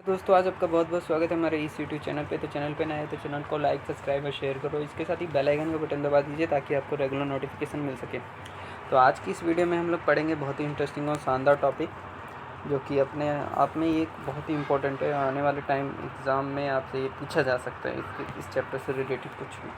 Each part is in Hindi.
दोस्तों, आज आपका बहुत बहुत स्वागत है हमारे इस यूट्यूब चैनल पे। तो चैनल पे नए हैं तो चैनल को लाइक, सब्सक्राइब और शेयर करो। इसके साथ ही बेल आइकन का बटन दबा दीजिए ताकि आपको रेगुलर नोटिफिकेशन मिल सके। तो आज की इस वीडियो में हम लोग पढ़ेंगे बहुत ही इंटरेस्टिंग और शानदार टॉपिक, जो कि अपने आप में एक बहुत ही इंपॉर्टेंट है। आने वाले टाइम एग्ज़ाम में आपसे ये पूछा जा सकता है इस चैप्टर से रिलेटेड कुछ भी।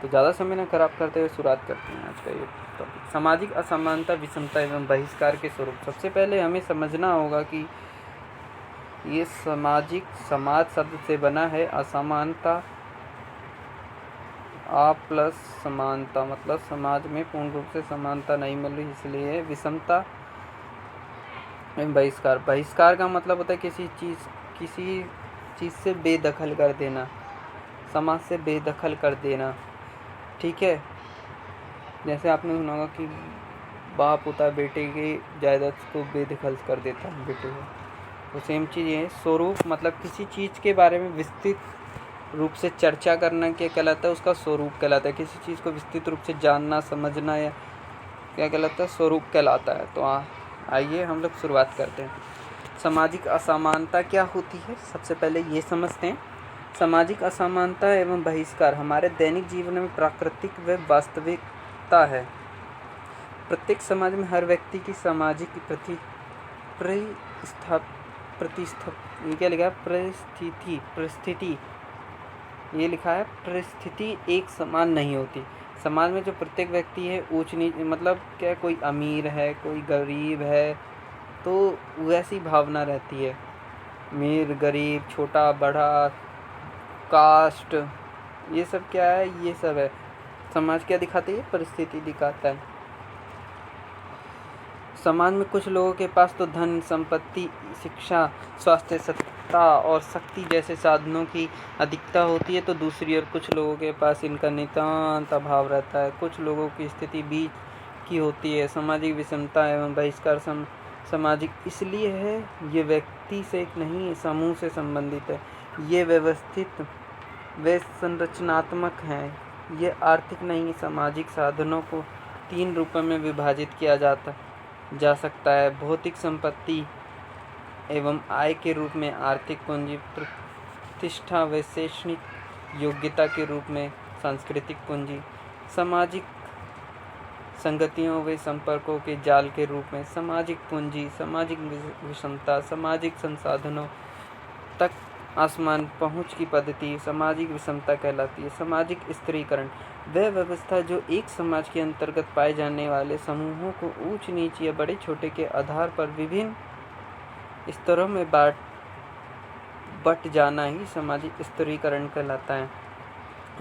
तो ज़्यादा समय न खराब करते हुए शुरुआत करते हैं आज का ये टॉपिक। सामाजिक असमानता, विषमता एवं बहिष्कार के स्वरूप। सबसे पहले हमें समझना होगा कि ये समाज शब्द से बना है। असमानता, प्लस समानता, मतलब समाज में पूर्ण रूप से समानता नहीं मिल रही, इसलिए विषमता एवं बहिष्कार। बहिष्कार का मतलब होता है किसी चीज़ से बेदखल कर देना, समाज से बेदखल कर देना। ठीक है, जैसे आपने सुना होगा कि बाप होता है बेटे की जायदाद को बेदखल कर देता है बेटे को, तो सेम चीज़ है। स्वरूप मतलब किसी चीज़ के बारे में विस्तृत रूप से चर्चा करना क्या कहलाता है, उसका स्वरूप कहलाता है। किसी चीज़ को विस्तृत रूप से जानना, समझना, या क्या कहलाता है, स्वरूप कहलाता है। तो आइए हम लोग शुरुआत करते हैं। सामाजिक असमानता क्या होती है, सबसे पहले ये समझते हैं। सामाजिक असमानता एवं बहिष्कार हमारे दैनिक जीवन में प्राकृतिक व वास्तविकता है। प्रत्येक समाज में हर व्यक्ति की सामाजिक ये क्या लिखा है, परिस्थिति ये लिखा है, परिस्थिति एक समान नहीं होती। समाज में जो प्रत्येक व्यक्ति है, ऊंच नीच मतलब क्या, कोई अमीर है कोई गरीब है, तो वैसी भावना रहती है। अमीर गरीब, छोटा बड़ा, कास्ट, ये सब क्या है, ये सब है। समाज क्या दिखाती है, परिस्थिति दिखाता है। समाज में कुछ लोगों के पास तो धन, संपत्ति, शिक्षा, स्वास्थ्य, सत्ता और शक्ति जैसे साधनों की अधिकता होती है, तो दूसरी ओर कुछ लोगों के पास इनका नितांत अभाव रहता है। कुछ लोगों की स्थिति बीच की होती है। सामाजिक विषमता एवं बहिष्कार सामाजिक इसलिए है, ये व्यक्ति से नहीं समूह से संबंधित है। ये व्यवस्थित व संरचनात्मक हैं। ये आर्थिक नहीं, सामाजिक साधनों को 3 रूपों में विभाजित किया जा सकता है। भौतिक संपत्ति एवं आय के रूप में, आर्थिक पूंजी, प्रतिष्ठा व शैक्षणिक योग्यता के रूप में, सांस्कृतिक पूंजी, सामाजिक संगतियों व संपर्कों के जाल के रूप में, सामाजिक पूंजी, सामाजिक विषमता, सामाजिक संसाधनों तक आसमान पहुंच की पद्धति सामाजिक विषमता कहलाती है। सामाजिक स्त्रीकरण वह व्यवस्था जो एक समाज के अंतर्गत पाए जाने वाले समूहों को ऊंच नीच या बड़े छोटे के आधार पर विभिन्न स्तरों में बट जाना ही सामाजिक स्त्रीकरण कहलाता है।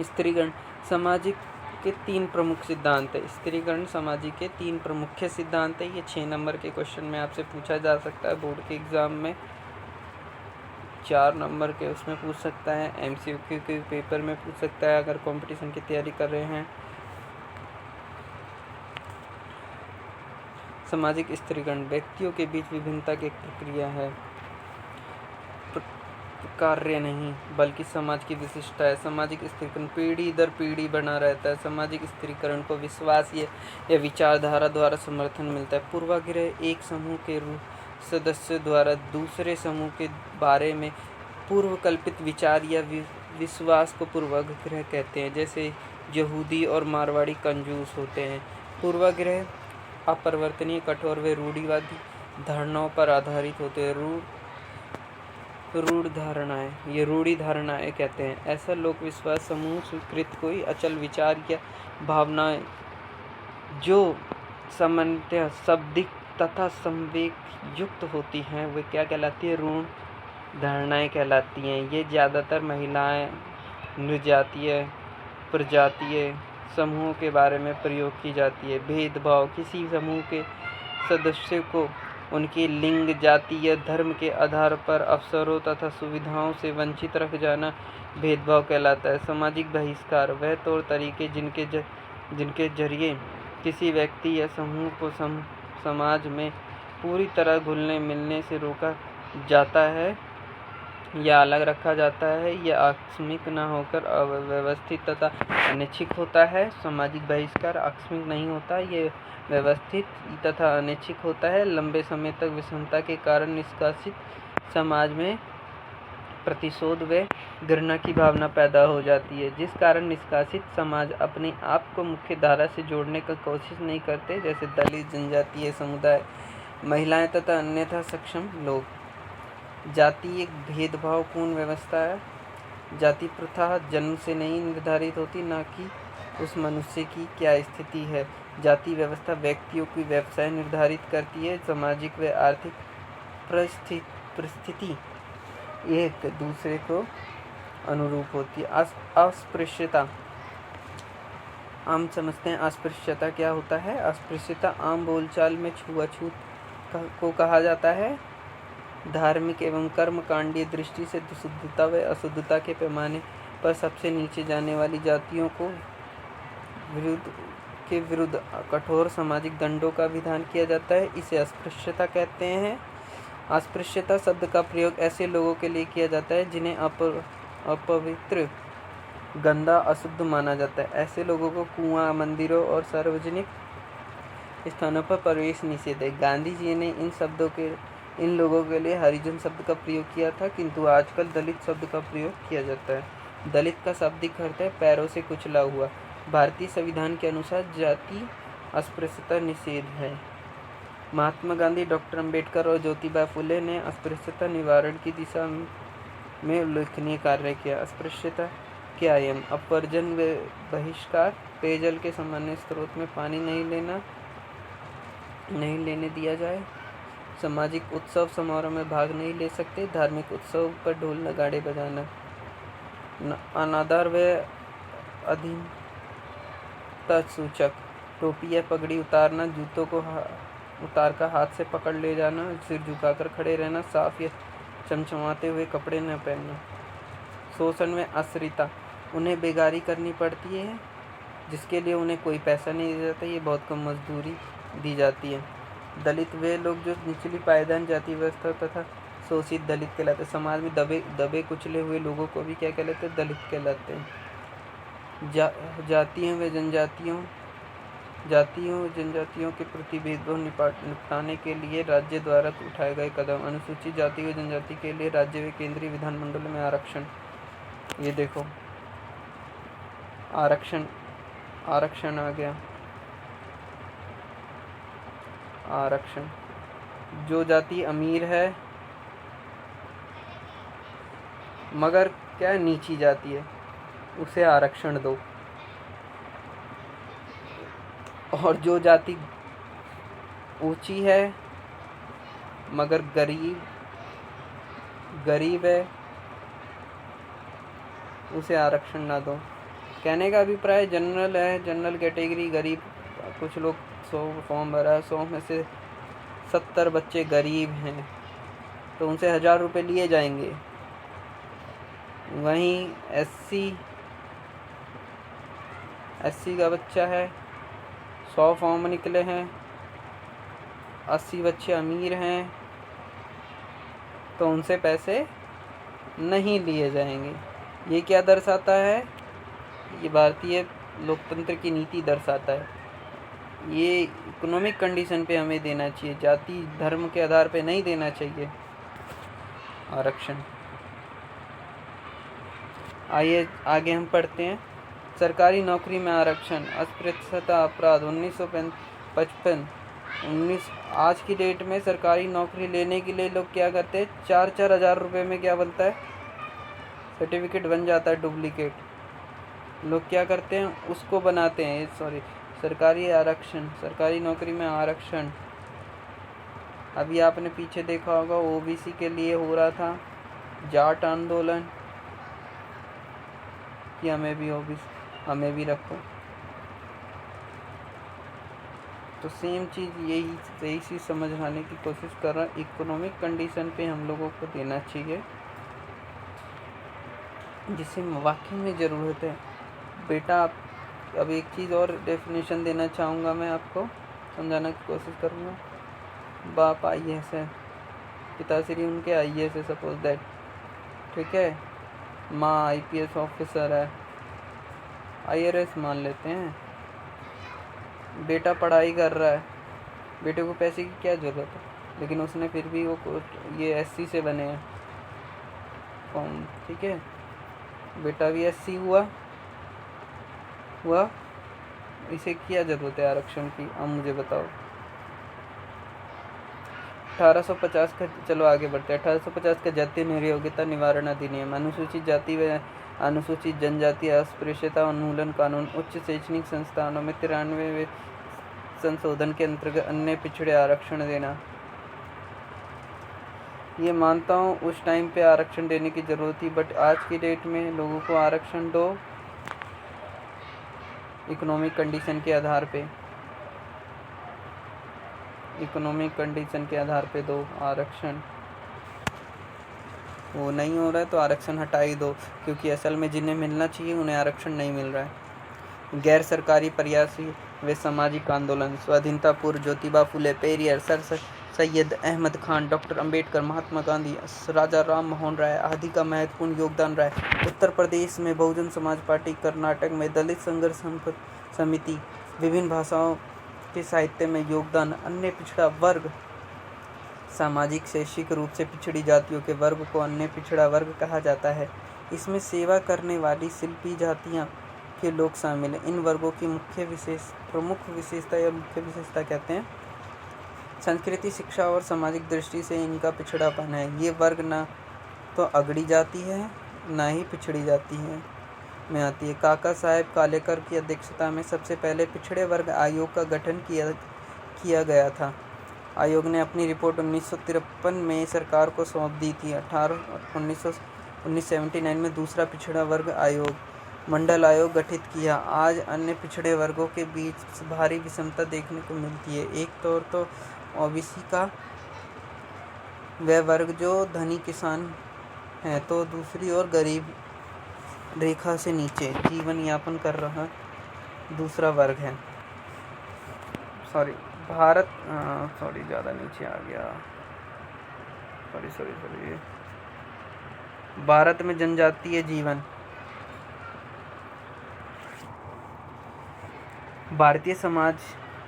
स्त्रीकरण सामाजिक के 3 प्रमुख सिद्धांत है। स्त्रीकरण सामाजिक के 3 प्रमुख सिद्धांत है। ये 6 नंबर के क्वेश्चन में आपसे पूछा जा सकता है। बोर्ड के एग्जाम में 4 नंबर के उसमें पूछ सकता है, MCQ के पेपर में पूछ सकता है अगर कंपटीशन की तैयारी कर रहे हैं। सामाजिक स्त्रीकरण व्यक्तियों के बीच विभिन्नता की एक प्रक्रिया है, कार्य नहीं बल्कि समाज की विशिष्टता है। सामाजिक स्त्रीकरण पीढ़ी दर पीढ़ी बना रहता है। सामाजिक स्त्रीकरण को विश्वास या विचारधारा द्वारा समर्थन मिलता है। पूर्वाग्रह एक समूह के सदस्य द्वारा दूसरे समूह के बारे में पूर्व कल्पित विचार या विश्वास को पूर्वाग्रह कहते हैं। जैसे यहूदी और मारवाड़ी कंजूस होते हैं। पूर्वाग्रह अपरिवर्तनीय, कठोर व रूढ़िवादी धारणाओं पर आधारित होते हैं। रूढ़ी धारणाएं कहते हैं। ऐसा लोक विश्वास समूह स्वीकृत कोई अचल विचार या भावनाएं जो सामान्यतः शाब्दिक तथा संवेग युक्त होती हैं, वे क्या कहलाती है, रूढ़ धारणाएं कहलाती हैं। ये ज़्यादातर महिलाएं, नृजातीय, प्रजातीय समूहों के बारे में प्रयोग की जाती है। भेदभाव किसी समूह के सदस्य को उनके लिंग, जाति या धर्म के आधार पर अवसरों तथा सुविधाओं से वंचित रख जाना भेदभाव कहलाता है। सामाजिक बहिष्कार वह तौर तरीके जिनके जरिए किसी व्यक्ति या समूह को समाज में पूरी तरह घुलने मिलने से रोका जाता है या अलग रखा जाता है, यह आकस्मिक न होकर अव्यवस्थित तथा अनैच्छिक होता है। सामाजिक बहिष्कार आकस्मिक नहीं होता, ये व्यवस्थित तथा अनैच्छिक होता है। लंबे समय तक विषमता के कारण निष्कासित समाज में प्रतिशोध व घृणा की भावना पैदा हो जाती है, जिस कारण निष्कासित समाज अपने आप को मुख्य धारा से जोड़ने की कोशिश नहीं करते, जैसे दलित, जनजातीय समुदाय, महिलाएं तथा अन्यथा सक्षम लोग। जाति एक भेदभावपूर्ण व्यवस्था है। जाति प्रथा जन्म से नहीं निर्धारित होती, न कि उस मनुष्य की क्या स्थिति है। जाति व्यवस्था व्यक्तियों की व्यवसाय निर्धारित करती है। सामाजिक व आर्थिक परिस्थिति एक दूसरे को अनुरूप होती है। अस्पृश्यता, आम समझते हैं अस्पृश्यता क्या होता है। अस्पृश्यता आम बोलचाल में छुआछूत को कहा जाता है। धार्मिक एवं कर्मकांडीय दृष्टि से शुद्धता व अशुद्धता के पैमाने पर सबसे नीचे जाने वाली जातियों को विरुद्ध कठोर सामाजिक दंडों का विधान किया जाता है। इसे अस्पृश्यता कहते हैं। अस्पृश्यता शब्द का प्रयोग ऐसे लोगों के लिए किया जाता है जिन्हें अपवित्र, गंदा, अशुद्ध माना जाता है। ऐसे लोगों को कुआं, मंदिरों और सार्वजनिक स्थानों पर प्रवेश निषेध है। गांधी जी ने इन लोगों के लिए हरिजन शब्द का प्रयोग किया था, किंतु आजकल दलित शब्द का प्रयोग किया जाता है। दलित का शाब्दिक अर्थ है पैरों से कुचला हुआ। भारतीय संविधान के अनुसार जाति अस्पृश्यता निषेध है। महात्मा गांधी, डॉक्टर अंबेडकर और ज्योतिबा फुले ने अस्पृश्यता निवारण की दिशा में उल्लेखनीय कार्य किया। अस्पृश्यता के आयाम: अपवर्जन व बहिष्कार, पेयजल के सामान्य स्रोत में पानी नहीं लेने दिया जाए, सामाजिक उत्सव समारोह में भाग नहीं ले सकते, धार्मिक उत्सव पर ढोल नगाड़े बजाना, अनादर व अधीनता सूचक, टोपी या पगड़ी उतारना, जूतों को उतार कर हाथ से पकड़ ले जाना, सिर झुकाकर खड़े रहना, साफ या चमचमाते हुए कपड़े न पहनना। शोषण में आश्रिता, उन्हें बेगारी करनी पड़ती है जिसके लिए उन्हें कोई पैसा नहीं दिया जाता, ये बहुत कम मजदूरी दी जाती है। दलित वे लोग जो निचली पायदान जाति व्यवस्था तथा शोषित दलित कहलाते हैं। समाज में दबे कुचले हुए लोगों को भी क्या कहलाते हैं? दलित कहलाते हैं। जातियों व जनजातियों के प्रति भेदभाव निपटाने के लिए राज्य द्वारा उठाए गए कदम। अनुसूचित जाति व जनजाति के लिए राज्य व केंद्रीय विधानमंडल में आरक्षण। ये देखो आरक्षण आ गया। आरक्षण, जो जाति अमीर है मगर क्या नीची जाती है, उसे आरक्षण दो, और जो जाति ऊंची है मगर गरीब है, उसे आरक्षण ना दो। कहने का अभिप्राय जनरल है, जनरल कैटेगरी गरीब, कुछ लोग 100 फॉर्म भरा, 100 में से 70 बच्चे गरीब हैं तो उनसे 1000 रुपये लिए जाएंगे। वहीं एससी का बच्चा है, 100 फॉर्म निकले हैं, 80 बच्चे अमीर हैं तो उनसे पैसे नहीं लिए जाएंगे। ये क्या दर्शाता है? ये भारतीय लोकतंत्र की नीति दर्शाता है। ये इकोनॉमिक कंडीशन पे हमें देना चाहिए, जाति धर्म के आधार पे नहीं देना चाहिए आरक्षण। आइए आगे हम पढ़ते हैं। सरकारी नौकरी में आरक्षण, अस्पृश्यता अपराध 1955 आज की डेट में सरकारी नौकरी लेने के लिए लोग क्या करते हैं? 4-4 हज़ार रुपये में क्या बनता है? सर्टिफिकेट बन जाता है डुप्लीकेट। लोग क्या करते हैं? उसको बनाते हैं। सरकारी आरक्षण, सरकारी नौकरी में आरक्षण। अभी आपने पीछे देखा होगा ओबीसी के लिए हो रहा था जाट आंदोलन कि हमें भी ओबीसी, हमें भी रखो। तो सेम चीज़ यही चीज़ समझाने की कोशिश कर रहा है। इकोनॉमिक कंडीशन पे हम लोगों को देना चाहिए जिसे वाकई में ज़रूरत है। बेटा अब एक चीज़ और डेफिनेशन देना चाहूँगा, मैं आपको समझाने की कोशिश करूँगा। बाप IAS है, पिताश्री उनके IAS है सपोज दैट, ठीक है। माँ IPS ऑफिसर है, IRS मान लेते हैं। बेटा पढ़ाई कर रहा है, बेटे को पैसे की क्या ज़रूरत है, लेकिन उसने फिर भी ये SC से बने हैं, फॉर्म, ठीक है बेटा। भी एससी हुआ, इसे क्या जरूरत है आरक्षण की, अब मुझे बताओ। 1850 का, चलो आगे बढ़ते हैं। 1850 का जातीय निर्योग्यता निवारण अधिनियम, अनुसूचित जाति व अनुसूचित जनजाति अस्पृश्यता उन्मूलन कानून, उच्च शैक्षणिक संस्थानों में 93वें संशोधन के अंतर्गत अन्य पिछड़े आरक्षण देना। ये मानता हूँ उस टाइम पे आरक्षण देने की ज़रूरत थी, बट आज की डेट में लोगों को आरक्षण दो इकोनॉमिक कंडीशन के आधार पे, इकोनॉमिक कंडीशन के आधार पे दो आरक्षण। वो नहीं हो रहा है तो आरक्षण हटा ही दो, क्योंकि असल में जिन्हें मिलना चाहिए उन्हें आरक्षण नहीं मिल रहा है। गैर सरकारी प्रयास व सामाजिक आंदोलन, स्वाधीनता पूर्व ज्योतिबा फुले, पेरियर, सर सैयद अहमद खान, डॉक्टर अंबेडकर, महात्मा गांधी, राजा राम मोहन राय आदि का महत्वपूर्ण योगदान रहा है। उत्तर प्रदेश में बहुजन समाज पार्टी, कर्नाटक में दलित संघर्ष समिति, विभिन्न भाषाओं के साहित्य में योगदान, अन्य पिछड़ा वर्ग, सामाजिक शैक्षिक रूप से पिछड़ी जातियों के वर्ग को अन्य पिछड़ा वर्ग कहा जाता है। इसमें सेवा करने वाली शिल्पी जातियां के लोग शामिल हैं। इन वर्गों की प्रमुख विशेषता कहते हैं संस्कृति, शिक्षा और सामाजिक दृष्टि से इनका पिछड़ापन है। ये वर्ग ना तो अगड़ी जाती है ना ही पिछड़ी जाती है में आती है। काका साहेब कालेकर की अध्यक्षता में सबसे पहले पिछड़े वर्ग आयोग का गठन किया गया था। आयोग ने अपनी रिपोर्ट 1953 में सरकार को सौंप दी थी। 1979 में दूसरा पिछड़ा वर्ग आयोग, मंडल आयोग गठित किया। आज अन्य पिछड़े वर्गों के बीच भारी विषमता देखने को मिलती है। एक तौर तो ओबीसी का वह वर्ग जो धनी किसान है, तो दूसरी ओर गरीब रेखा से नीचे जीवन यापन कर रहा दूसरा वर्ग है। ज़्यादा नीचे आ गया। भारत में जनजातीय जीवन, भारतीय समाज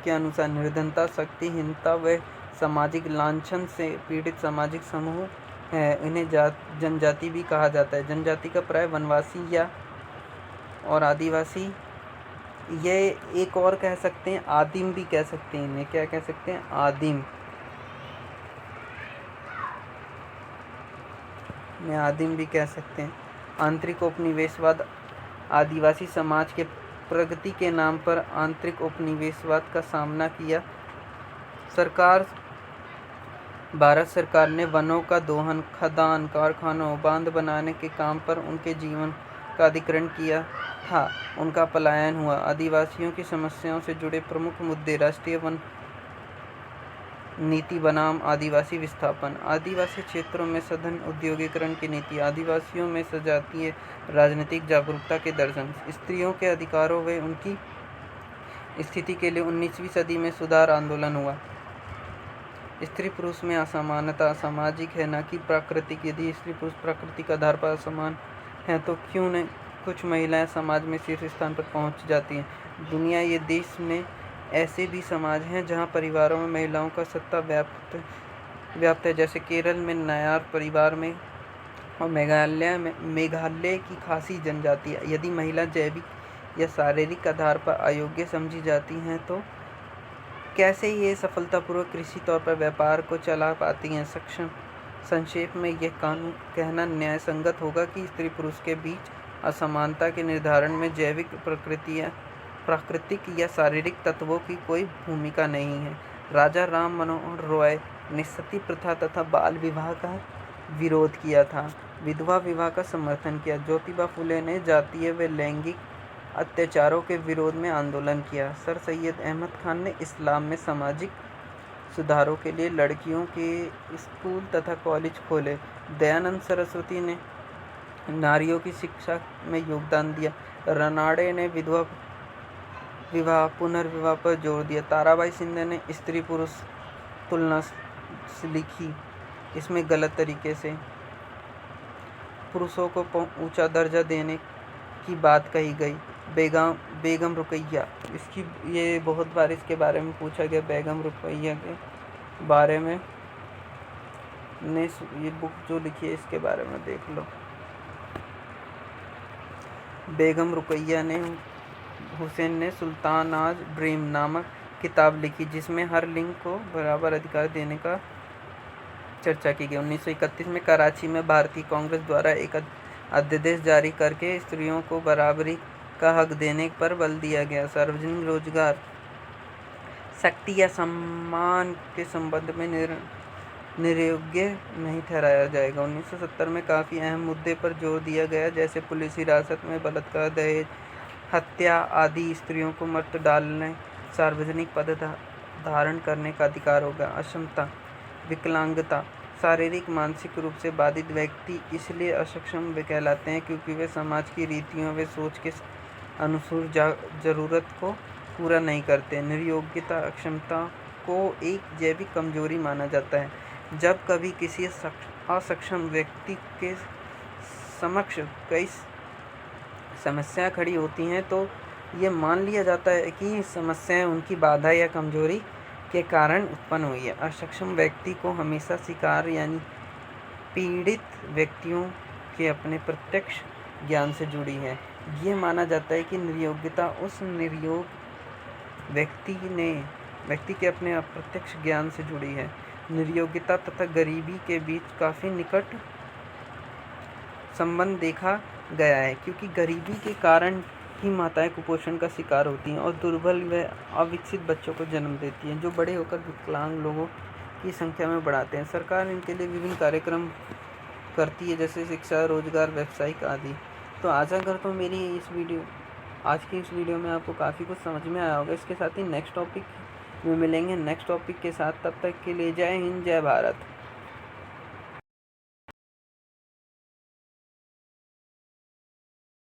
के अनुसार निर्धनता, शक्तिहीनता व सामाजिक लांछन से पीड़ित सामाजिक समूह है। इन्हें जनजाति भी कहा जाता है। जनजाति का प्राय वनवासी या और आदिवासी, ये एक और कह सकते हैं आदिम भी कह सकते हैं। इन्हें क्या कह सकते हैं? आदिम। आदिम भी कह सकते हैं। आंतरिक उपनिवेशवाद, आदिवासी समाज के प्रगति के नाम पर आंतरिक उपनिवेशवाद का सामना किया। भारत सरकार ने वनों का दोहन, खदान, कारखानों, बांध बनाने के काम पर उनके जीवन का अधिग्रहण किया था। उनका पलायन हुआ। आदिवासियों की समस्याओं से जुड़े प्रमुख मुद्दे, राष्ट्रीय वन नीति बनाम आदिवासी विस्थापन, आदिवासी क्षेत्रों में सघन औद्योगिकरण की नीति, आदिवासियों में सजातीय राजनीतिक जागरूकता के दर्शन, स्त्रियों के अधिकारों व उनकी स्थिति के लिए 19वीं सदी में सुधार आंदोलन हुआ। स्त्री पुरुष में असमानता सामाजिक है, न कि प्राकृतिक। यदि स्त्री पुरुष प्राकृतिक आधार पर असमान है तो क्यों नहीं कुछ महिलाएं समाज में शीर्ष स्थान पर पहुंच जाती हैं। दुनिया ये देश में ऐसे भी समाज हैं जहां परिवारों में महिलाओं का सत्ता व्याप्त है, जैसे केरल में नायर परिवार में और मेघालय की खासी जनजाति। यदि महिला जैविक या शारीरिक आधार पर अयोग्य समझी जाती हैं तो कैसे ये सफलतापूर्वक कृषि तौर पर व्यापार को चला पाती हैं। संक्षेप में यह कानून कहना न्याय संगत होगा कि स्त्री पुरुष के बीच असमानता के निर्धारण में जैविक प्राकृतिक या शारीरिक तत्वों की कोई भूमिका नहीं है। राजा राम मनोहर रॉय ने सती प्रथा तथा बाल विवाह का विरोध किया था, विधवा विवाह का समर्थन किया। ज्योतिबा फुले ने जातीय व लैंगिक अत्याचारों के विरोध में आंदोलन किया। सर सैयद अहमद खान ने इस्लाम में सामाजिक सुधारों के लिए लड़कियों के स्कूल तथा कॉलेज खोले। दयानंद सरस्वती ने नारियों की शिक्षा में योगदान दिया। रनाड़े ने विधवा विवाह पुनर्विवाह पर जोर दिया। ताराबाई शिंदे ने स्त्री पुरुष तुलना लिखी, इसमें गलत तरीके से पुरुषों को ऊंचा दर्जा देने की बात कही गई। बेगम रुकैया, ये बहुत बार इसके बारे में पूछा गया। बेगम रुकैया के बारे में ने ये बुक जो लिखी है इसके बारे में देख लो। बेगम रुकैया ने हुसैन ने सुल्तानाज ड्रीम नामक किताब लिखी, जिसमें हर लिंग को बराबर अधिकार देने का चर्चा की गई। 1931 में कराची में भारतीय कांग्रेस द्वारा एक अध्यादेश जारी करके स्त्रियों को बराबरी का हक देने पर बल दिया गया। सार्वजनिक रोजगार, शक्ति या सम्मान के संबंध में निर्योग्य नहीं ठहराया जाएगा। 1970 में काफ़ी अहम मुद्दे पर जोर दिया गया, जैसे पुलिस हिरासत में बलात्कार, दहेज, हत्या आदि। स्त्रियों को मत डालने, सार्वजनिक पद धारण करने का अधिकार होगा। अक्षमता, विकलांगता, शारीरिक मानसिक रूप से बाधित व्यक्ति इसलिए अक्षम कहलाते हैं क्योंकि वे समाज की रीतियों व सोच के अनुसार ज़रूरत को पूरा नहीं करते। निर्योग्यता, अक्षमता को एक जैविक कमजोरी माना जाता है। जब कभी किसी असक्षम व्यक्ति के समक्ष कई समस्याएं खड़ी होती हैं तो ये मान लिया जाता है कि समस्याएं उनकी बाधा या कमजोरी के कारण उत्पन्न हुई है। असक्षम व्यक्ति को हमेशा शिकार यानी पीड़ित व्यक्तियों के अपने प्रत्यक्ष ज्ञान से जुड़ी है। ये माना जाता है कि निर्योग्यता उस निर्योग व्यक्ति के अपने अप्रत्यक्ष ज्ञान से जुड़ी है। निर्योग्यता तथा गरीबी के बीच काफ़ी निकट संबंध देखा गया है, क्योंकि गरीबी के कारण ही माताएं कुपोषण का शिकार होती हैं और दुर्बल व अविकसित बच्चों को जन्म देती हैं, जो बड़े होकर विकलांग लोगों की संख्या में बढ़ाते हैं। सरकार इनके लिए विभिन्न कार्यक्रम करती है, जैसे शिक्षा, रोजगार, व्यावसायिक आदि। तो आशा करता हूँ मेरी आज की इस वीडियो में आपको काफ़ी कुछ समझ में आया होगा। इसके साथ ही नेक्स्ट टॉपिक में मिलेंगे नेक्स्ट टॉपिक के साथ। तब तक के लिए जय हिंद, जय भारत।